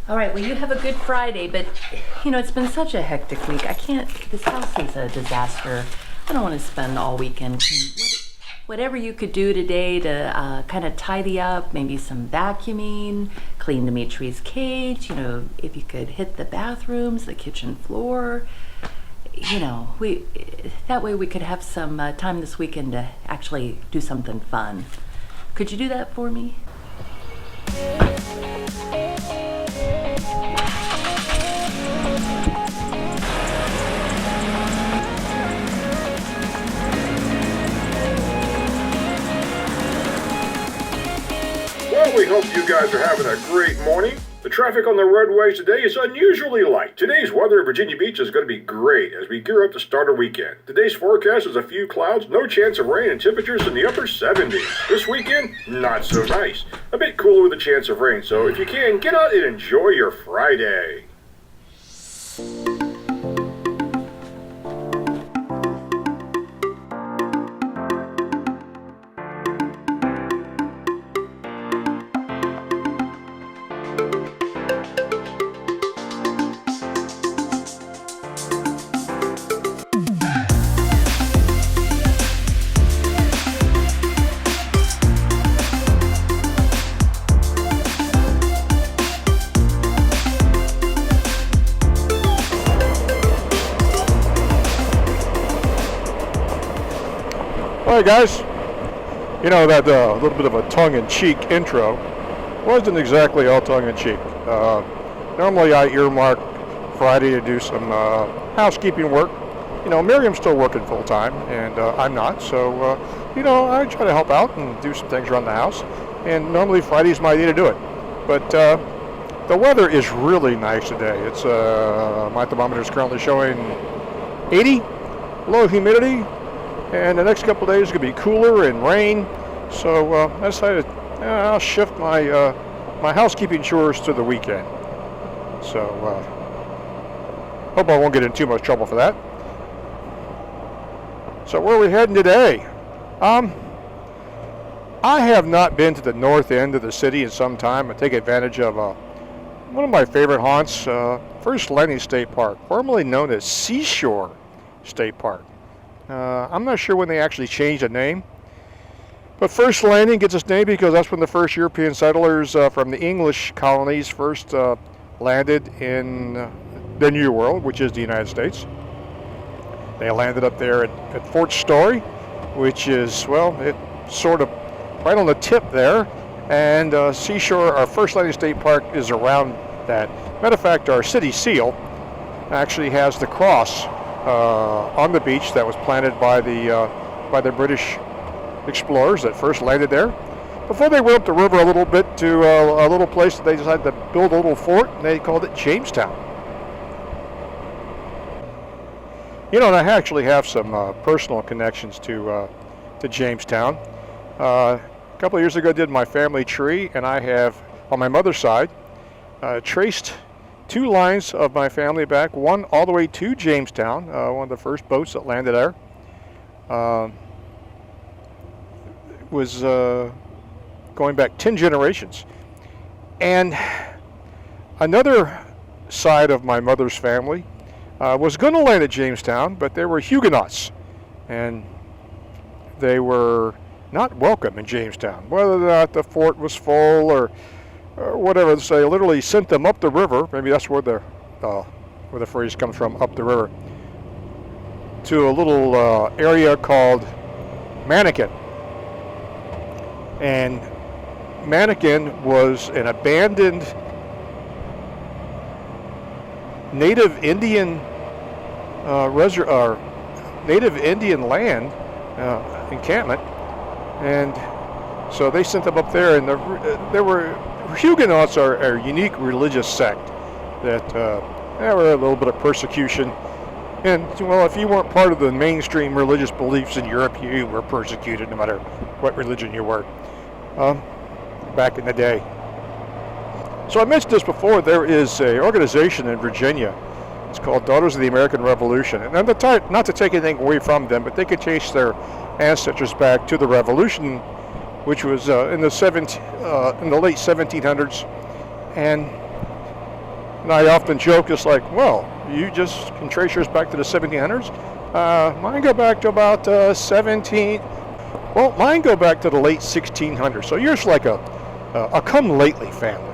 All right, well, you have a good Friday, but, it's been such a hectic week. This house is a disaster. I don't want to spend all weekend. Whatever you could do today to kind of tidy up, maybe some vacuuming, clean Dimitri's cage, if you could hit the bathrooms, the kitchen floor, that way we could have some time this weekend to actually do something fun. Could you do that for me? Well, we hope you guys are having a great morning. The traffic on the roadways today is unusually light. Today's weather at Virginia Beach is going to be great as we gear up to start our weekend. Today's forecast is a few clouds, no chance of rain, and temperatures in the upper 70s. This weekend, not so nice. A bit cooler with a chance of rain, so if you can, get out and enjoy your Friday. Hi guys, that little bit of a tongue-in-cheek intro wasn't exactly all tongue-in-cheek. Normally I earmark Friday to do some housekeeping work. Miriam's still working full-time and I'm not, so I try to help out and do some things around the house, and normally Friday's my day to do it. But the weather is really nice today. It's my thermometer is currently showing 80, low humidity. And the next couple of days is going to be cooler and rain, so I decided I'll shift my my housekeeping chores to the weekend. So hope I won't get in too much trouble for that. So where are we heading today? I have not been to the north end of the city in some time. I take advantage of one of my favorite haunts, First Landing State Park, formerly known as Seashore State Park. I'm not sure when they actually changed the name, but First Landing gets its name because that's when the first European settlers from the English colonies first landed in the New World, which is the United States. They landed up there at Fort Story, which is, it's sort of right on the tip there, and Seashore, our First Landing State Park, is around that. Matter of fact, our city seal actually has the cross on the beach that was planted by the British explorers that first landed there. Before they went up the river a little bit to a little place that they decided to build a little fort, and they called it Jamestown. And I actually have some personal connections to Jamestown. A couple of years ago I did my family tree, and I have, on my mother's side, traced two lines of my family back, one all the way to Jamestown, one of the first boats that landed there. Was going back 10 generations. And another side of my mother's family was going to land at Jamestown, but they were Huguenots, and they were not welcome in Jamestown. Whether or not the fort was full or whatever, so they literally sent them up the river. Maybe that's where the phrase comes from, up the river, to a little area called Mannequin. And Mannequin was an abandoned native Indian native Indian land encampment, and so they sent them up there. And there were Huguenots are a unique religious sect that there were a little bit of persecution, and if you weren't part of the mainstream religious beliefs in Europe, you were persecuted no matter what religion you were back in the day. So I mentioned this before. There is an organization in Virginia. It's called Daughters of the American Revolution, and I'm not to take anything away from them, but they could trace their ancestors back to the Revolution, which was in the late 1700s, and And I often joke, it's like, well, you just can trace yours back to the 1700s. Mine go back to about 17. Well, mine go back to the late 1600s. So yours like a come lately family.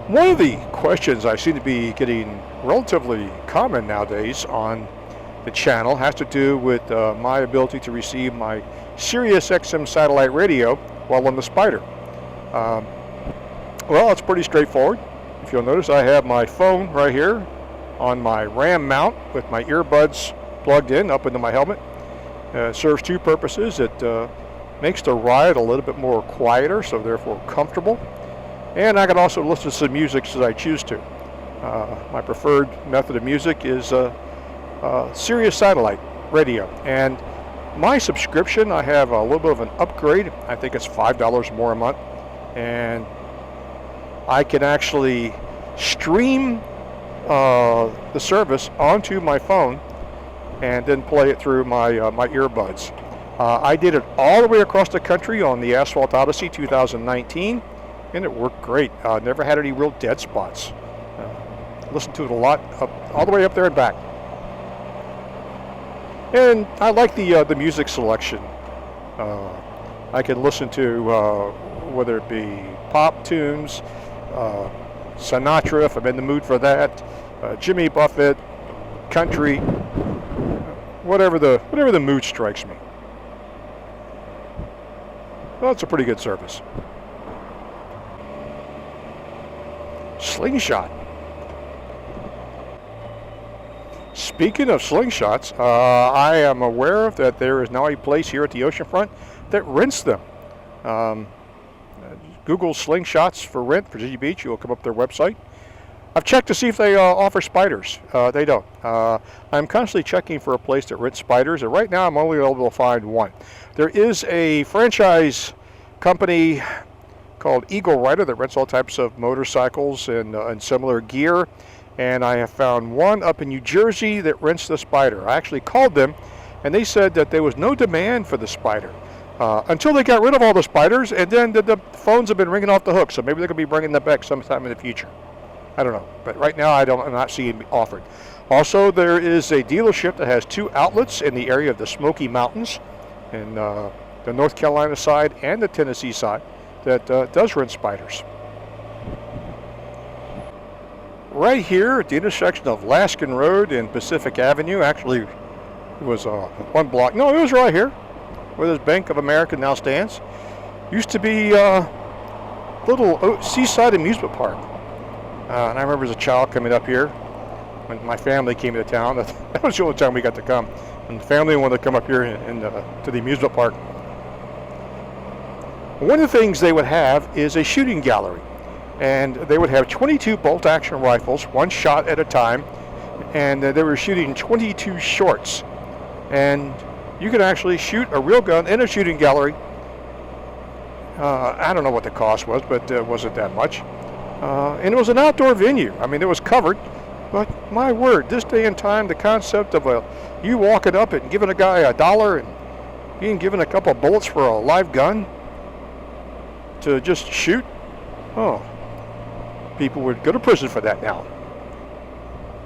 One of the questions I seem to be getting relatively common nowadays on the channel has to do with my ability to receive my Sirius XM satellite radio while on the Spyder. Well, it's pretty straightforward. If you'll notice, I have my phone right here on my RAM mount with my earbuds plugged in up into my helmet. It serves two purposes. It makes the ride a little bit more quieter, so therefore comfortable. And I can also listen to some music as I choose to. My preferred method of music is Sirius satellite radio. And my subscription, I have a little bit of an upgrade. I think it's $5 more a month. And I can actually stream the service onto my phone and then play it through my earbuds. I did it all the way across the country on the Asphalt Odyssey 2019, and it worked great. Never had any real dead spots. Listened to it a lot, all the way up there and back. And I like the music selection. I can listen to whether it be pop tunes, Sinatra if I'm in the mood for that, Jimmy Buffett, country, whatever the mood strikes me. Well, it's a pretty good service. Slingshot. Speaking of slingshots, I am aware that there is now a place here at the oceanfront that rents them. Google slingshots for rent, Virginia Beach. You'll come up their website. I've checked to see if they offer Spyders. They don't. I'm constantly checking for a place that rents Spyders, and right now I'm only able to find one. There is a franchise company called Eagle Rider that rents all types of motorcycles and similar gear, and I have found one up in New Jersey that rents the Spyder. I actually called them, and they said that there was no demand for the Spyder until they got rid of all the Spyders, and then the phones have been ringing off the hook, so maybe they're going to be bringing them back sometime in the future. I don't know, but right now I'm not seeing it offered. Also, there is a dealership that has two outlets in the area of the Smoky Mountains, in the North Carolina side and the Tennessee side, that does rent Spyders. Right here at the intersection of Laskin Road and Pacific Avenue, actually it was one block, no, it was right here, where this Bank of America now stands. Used to be a little seaside amusement park. And I remember as a child coming up here when my family came to town. That was the only time we got to come. And the family wanted to come up here to the amusement park. One of the things they would have is a shooting gallery. And they would have 22 bolt-action rifles, one shot at a time. And they were shooting 22 shorts. And you could actually shoot a real gun in a shooting gallery. I don't know what the cost was, but it wasn't that much. And it was an outdoor venue. I mean, it was covered, but my word, this day and time, the concept of you walking up and giving a guy $1 and being given a couple of bullets for a live gun to just shoot, oh, people would go to prison for that now.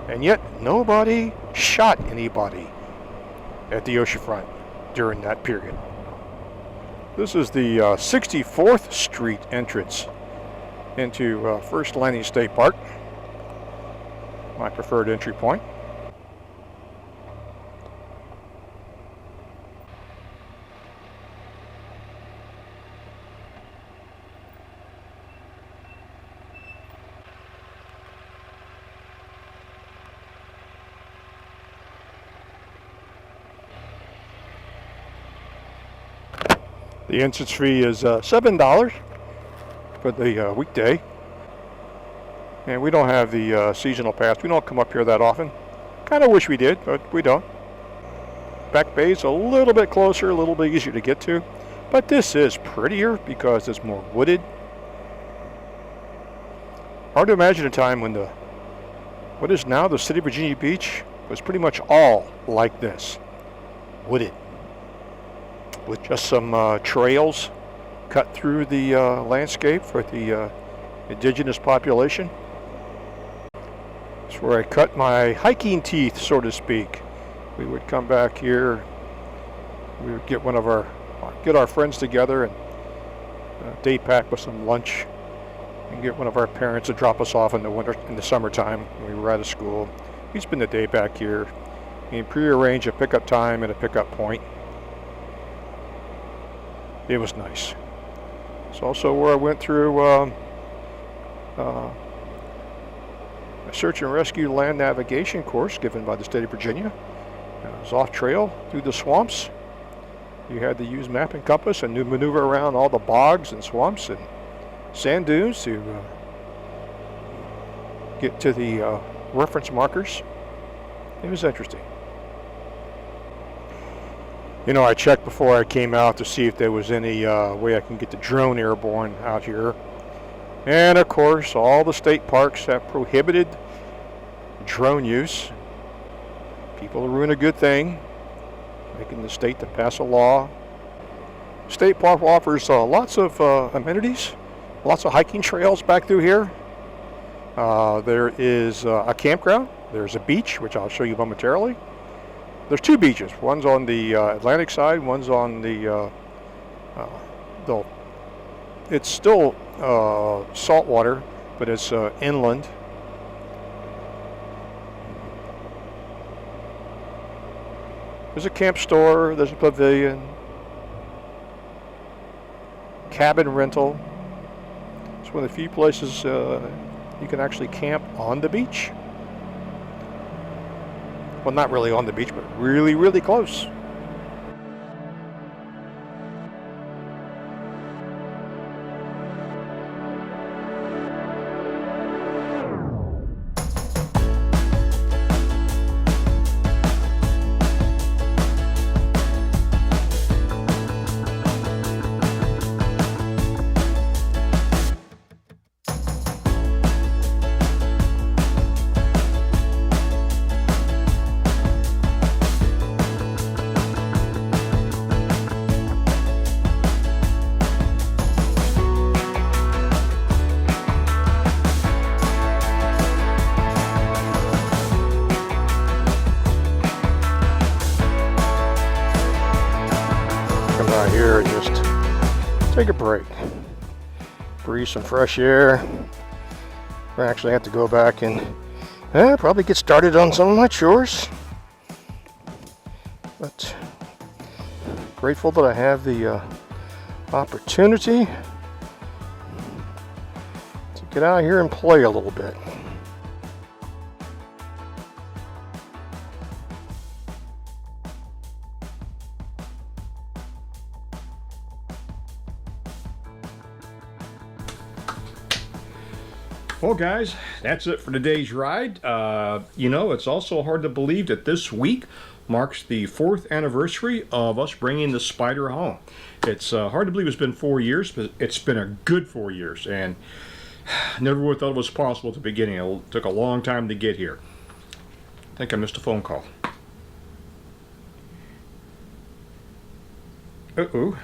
And yet, nobody shot anybody at the oceanfront during that period. This is the 64th Street entrance into First Landing State Park, my preferred entry point. The entrance fee is $7 for the weekday, and we don't have the seasonal pass. We don't come up here that often. Kind of wish we did, but we don't. Back bay is a little bit closer, a little bit easier to get to, but this is prettier because it's more wooded. Hard to imagine a time when what is now the city of Virginia Beach was pretty much all like this, wooded, with just some trails cut through the landscape for the indigenous population. It's where I cut my hiking teeth, so to speak. We would come back here, we would get our friends together and day pack with some lunch and get one of our parents to drop us off in the summertime when we were out of school. We'd spend the day back here and prearrange a pickup time and a pickup point. It was nice. It's also where I went through a search and rescue land navigation course given by the state of Virginia. It was off trail through the swamps. You had to use map and compass and maneuver around all the bogs and swamps and sand dunes to get to the reference markers. It was interesting. You know, I checked before I came out to see if there was any way I can get the drone airborne out here. And of course, all the state parks have prohibited drone use. People are doing a good thing, making the state to pass a law. State park offers lots of amenities, lots of hiking trails back through here. There is a campground. There's a beach, which I'll show you momentarily. There's two beaches. One's on the Atlantic side. One's on the it's still salt water, but it's inland. There's a camp store. There's a pavilion. Cabin rental. It's one of the few places you can actually camp on the beach. Well, not really on the beach, but really, really close. Here and just take a break, breathe some fresh air. I actually have to go back and probably get started on some of my chores, but grateful that I have the opportunity to get out here and play a little bit. Well, guys, that's it for today's ride. You know, it's also hard to believe that this week marks the 4th anniversary of us bringing the Spyder home. It's hard to believe it's been 4 years, but it's been a good 4 years, and never would have thought it was possible at the beginning. It took a long time to get here. I think I missed a phone call. Uh-oh,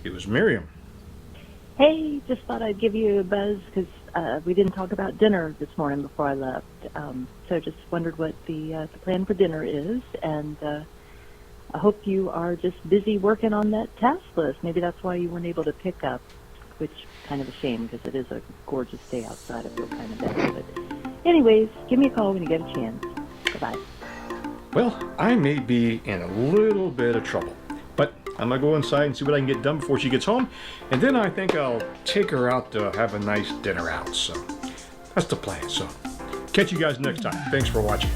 it was Miriam. Hey, just thought I'd give you a buzz because we didn't talk about dinner this morning before I left. So just wondered what the plan for dinner is, and I hope you are just busy working on that task list. Maybe that's why you weren't able to pick up, which kind of a shame because it is a gorgeous day outside. I feel kind of bad. But anyways, give me a call when you get a chance. Bye-bye. Well, I may be in a little bit of trouble, but I'm gonna go inside and see what I can get done before she gets home, and then I think I'll take her out to have a nice dinner out. So that's the plan. So catch you guys next time. Thanks for watching.